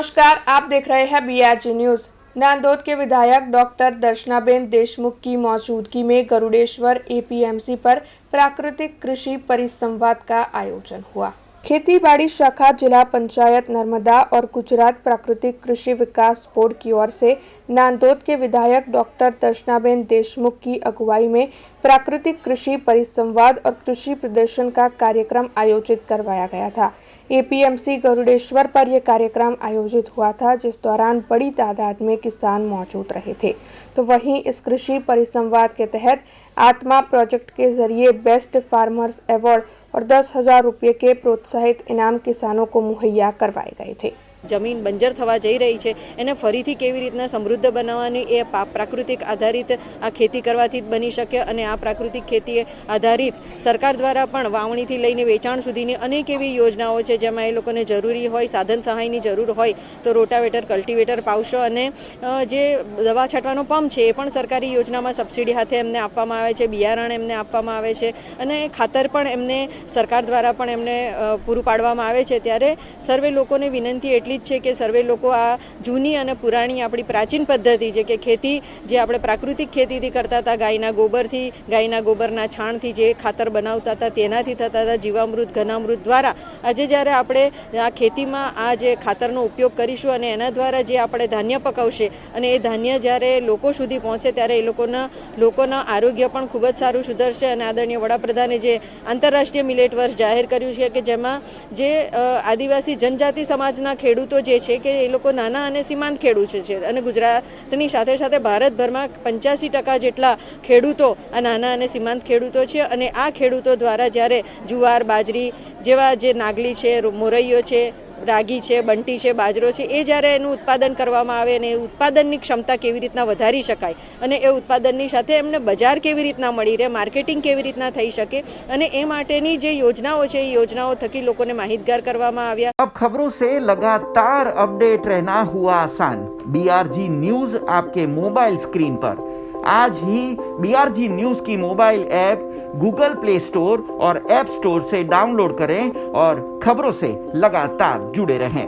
नमस्कार, आप देख रहे हैं BRG न्यूज। नांदोद के विधायक डॉक्टर दर्शनाबेन देशमुख की मौजूदगी में गरुड़ेश्वर APMC पर प्राकृतिक कृषि परिसंवाद का आयोजन हुआ। खेती बाड़ी शाखा, जिला पंचायत नर्मदा और गुजरात प्राकृतिक कृषि विकास बोर्ड की ओर से नांदोद के विधायक डॉक्टर दर्शनाबेन देशमुख की अगुवाई में प्राकृतिक कृषि परिसंवाद और कृषि प्रदर्शन का कार्यक्रम आयोजित करवाया गया था। APMC गरुड़ेश्वर पर यह कार्यक्रम आयोजित हुआ था, जिस दौरान बड़ी तादाद में किसान मौजूद रहे थे। तो वहीं इस कृषि परिसंवाद के तहत आत्मा प्रोजेक्ट के जरिए बेस्ट फार्मर्स अवार्ड और 10,000 रुपये के प्रोत्साहित इनाम किसानों को मुहैया करवाए गए थे। जमीन बंजर थवा जई रही है एने फरीथी केवी रीतना समृद्ध बनाववानी ए प्राकृतिक आधारित आ खेती करवाथी ज बनी शके अने आ प्राकृतिक खेती आधारित सरकार द्वारा पण वावणीथी लईने वेचाण सुधीनी अनेक एवी योजनाओ छे जेमां ए लोकोने जरूरी होय साधन सहायनी जरूर होय तो रोटावेटर कल्टिवेटर पावशो अने जे दवा छांटવાનો पंप छे ए पण सरकारी योजनामां सब्सिडी हाथे एमने आपवामां आवे छे, बियारण एमने आपवामां आवे छे अने खातर पण एमने सरकार द्वारा पण एमने पूरुं पाडवामां आवे छे। त्यारे सर्वे लोकोने विनंती एटली છે કે સર્વે લોકો આ જૂની અને પુરાણી આપણી પ્રાચીન પદ્ધતિ છે કે ખેતી જે આપણે પ્રાકૃતિક ખેતીથી કરતા હતા, ગાયના ગોબરથી, ગાયના ગોબરના છાણથી જે ખાતર બનાવતા હતા તેનાથી થતા હતા, જીવામૃત ઘનામૃત દ્વારા આજે જ્યારે આપણે આ ખેતીમાં આ જે ખાતરનો ઉપયોગ કરીશું અને એના દ્વારા જે આપણે ધાન્ય પકાવશે અને એ ધાન્ય જ્યારે લોકો સુધી પહોંચે ત્યારે એ લોકોના આરોગ્ય પણ ખૂબ જ સારું સુધરશે। અને આદરણીય વડાપ્રધાને જે આંતરરાષ્ટ્રીય મિલેટ વર્ષ જાહેર કર્યું છે કે જેમાં જે આદિવાસી જનજાતિ સમાજના ખેડૂતો જે છે કે એ લોકો નાના અને સીમાંત ખેડૂતો છે અને ગુજરાતની સાથે સાથે ભારતભરમાં 85% જેટલા ખેડૂતો આ નાના અને સીમાંત ખેડૂતો છે અને આ ખેડૂતો દ્વારા જ્યારે જુવાર, બાજરી જેવા જે નાગલી છે, મોરૈયો છે, રાગી છે, બંટી છે, બાજરો છે એ જ્યારે એનું ઉત્પાદન કરવામાં આવે અને એ ઉત્પાદનની ક્ષમતા કેવી રીતના વધારી શકાય અને એ ઉત્પાદનની સાથે એમને બજાર કેવી રીતના મળી રહે, માર્કેટિંગ કેવી રીતના થઈ શકે અને એ માટેની જે યોજનાઓ છે એ યોજનાઓ થકી લોકોને માહિતગાર કરવામાં આવ્યા। अब खबरों से लगातार अपडेट रहना हुआ आसान। BRG न्यूज आपके मोबाइल स्क्रीन पर। आज ही BRG न्यूज की mobile app Google play store और ऐप स्टोर से डाउनलोड करें और खबरों से लगातार जुड़े रहें।